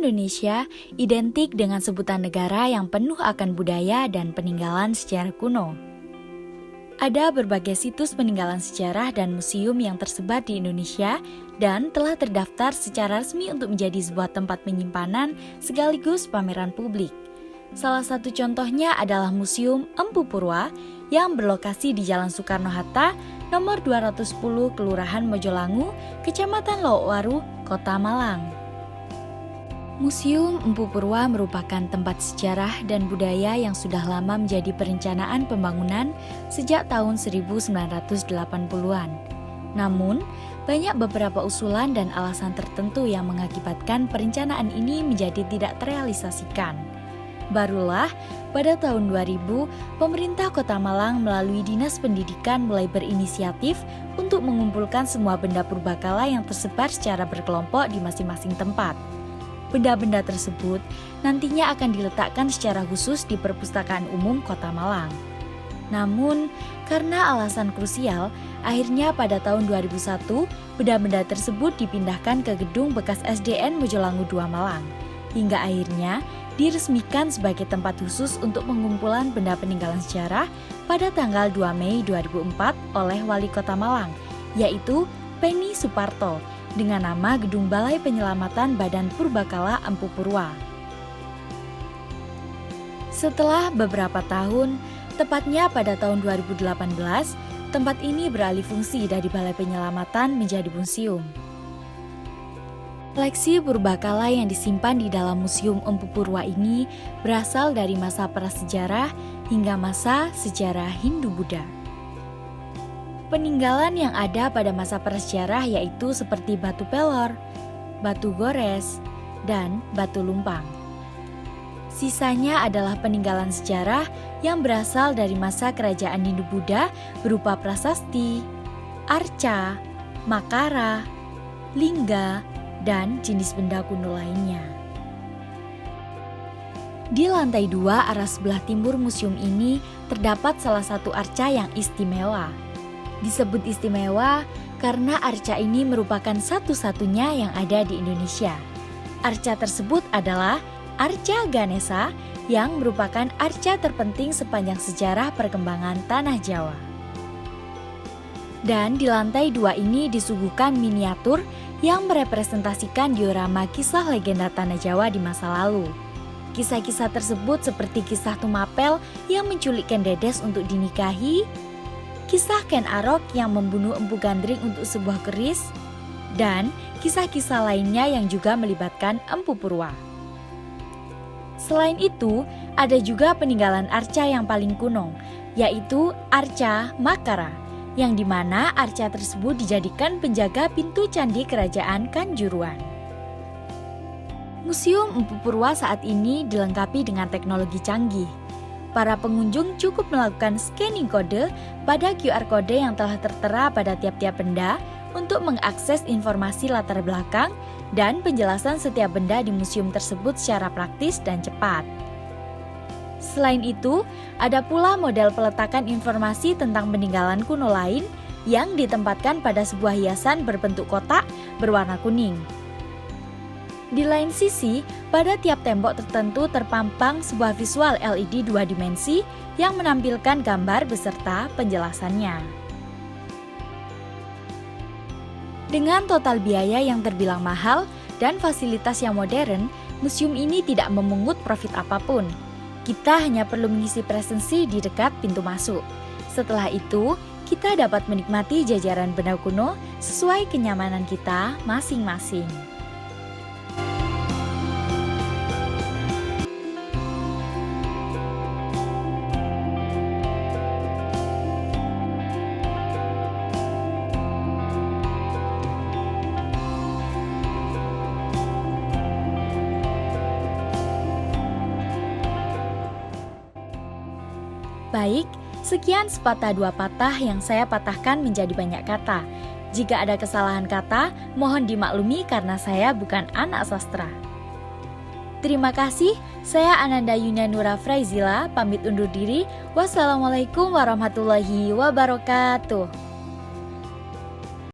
Indonesia identik dengan sebutan negara yang penuh akan budaya dan peninggalan sejarah kuno. Ada berbagai situs peninggalan sejarah dan museum yang tersebar di Indonesia dan telah terdaftar secara resmi untuk menjadi sebuah tempat penyimpanan sekaligus pameran publik. Salah satu contohnya adalah Museum Empu Purwa yang berlokasi di Jalan Soekarno-Hatta, nomor 210, Kelurahan Mojolangu, Kecamatan Lowokwaru, Kota Malang. Museum Empu Purwa merupakan tempat sejarah dan budaya yang sudah lama menjadi perencanaan pembangunan sejak tahun 1980-an. Namun, banyak beberapa usulan dan alasan tertentu yang mengakibatkan perencanaan ini menjadi tidak terrealisasikan. Barulah pada tahun 2000, pemerintah Kota Malang melalui Dinas Pendidikan mulai berinisiatif untuk mengumpulkan semua benda purbakala yang tersebar secara berkelompok di masing-masing tempat. Benda-benda tersebut nantinya akan diletakkan secara khusus di Perpustakaan Umum Kota Malang. Namun, karena alasan krusial, akhirnya pada tahun 2001, benda-benda tersebut dipindahkan ke gedung bekas SDN Mojolangu 2 Malang. Hingga akhirnya diresmikan sebagai tempat khusus untuk pengumpulan benda peninggalan sejarah pada tanggal 2 Mei 2004 oleh Wali Kota Malang, yaitu Penny Suparto, dengan nama Gedung Balai Penyelamatan Badan Purbakala Empu Purwa. Setelah beberapa tahun, tepatnya pada tahun 2018, tempat ini beralih fungsi dari Balai Penyelamatan menjadi museum. Koleksi purbakala yang disimpan di dalam Museum Empu Purwa ini berasal dari masa prasejarah hingga masa sejarah Hindu-Buddha. Peninggalan yang ada pada masa prasejarah yaitu seperti batu pelor, batu gores, dan batu lumpang. Sisanya adalah peninggalan sejarah yang berasal dari masa kerajaan Hindu-Buddha berupa prasasti, arca, makara, lingga, dan jenis benda kuno lainnya. Di lantai 2 arah sebelah timur museum ini terdapat salah satu arca yang istimewa. Disebut istimewa karena arca ini merupakan satu-satunya yang ada di Indonesia. Arca tersebut adalah Arca Ganesha yang merupakan arca terpenting sepanjang sejarah perkembangan tanah Jawa. Dan di lantai 2 ini disuguhkan miniatur yang merepresentasikan diorama kisah legenda tanah Jawa di masa lalu. Kisah-kisah tersebut seperti kisah Tumapel yang menculikkan Dedes untuk dinikahi, kisah Ken Arok yang membunuh Empu Gandring untuk sebuah keris, dan kisah-kisah lainnya yang juga melibatkan Empu Purwa. Selain itu, ada juga peninggalan arca yang paling kuno, yaitu Arca Makara, yang dimana arca tersebut dijadikan penjaga pintu candi kerajaan Kanjuruan. Museum Empu Purwa saat ini dilengkapi dengan teknologi canggih. Para pengunjung cukup melakukan scanning kode pada QR kode yang telah tertera pada tiap-tiap benda untuk mengakses informasi latar belakang dan penjelasan setiap benda di museum tersebut secara praktis dan cepat. Selain itu, ada pula model peletakan informasi tentang peninggalan kuno lain yang ditempatkan pada sebuah hiasan berbentuk kotak berwarna kuning. Di lain sisi, pada tiap tembok tertentu terpampang sebuah visual LED 2 dimensi yang menampilkan gambar beserta penjelasannya. Dengan total biaya yang terbilang mahal dan fasilitas yang modern, museum ini tidak memungut profit apapun. Kita hanya perlu mengisi presensi di dekat pintu masuk. Setelah itu, kita dapat menikmati jajaran benda kuno sesuai kenyamanan kita masing-masing. Baik, sekian sepatah dua patah yang saya patahkan menjadi banyak kata. Jika ada kesalahan kata, mohon dimaklumi karena saya bukan anak sastra. Terima kasih, saya Ananda Yunyanura Fraizila, pamit undur diri. Wassalamualaikum warahmatullahi wabarakatuh.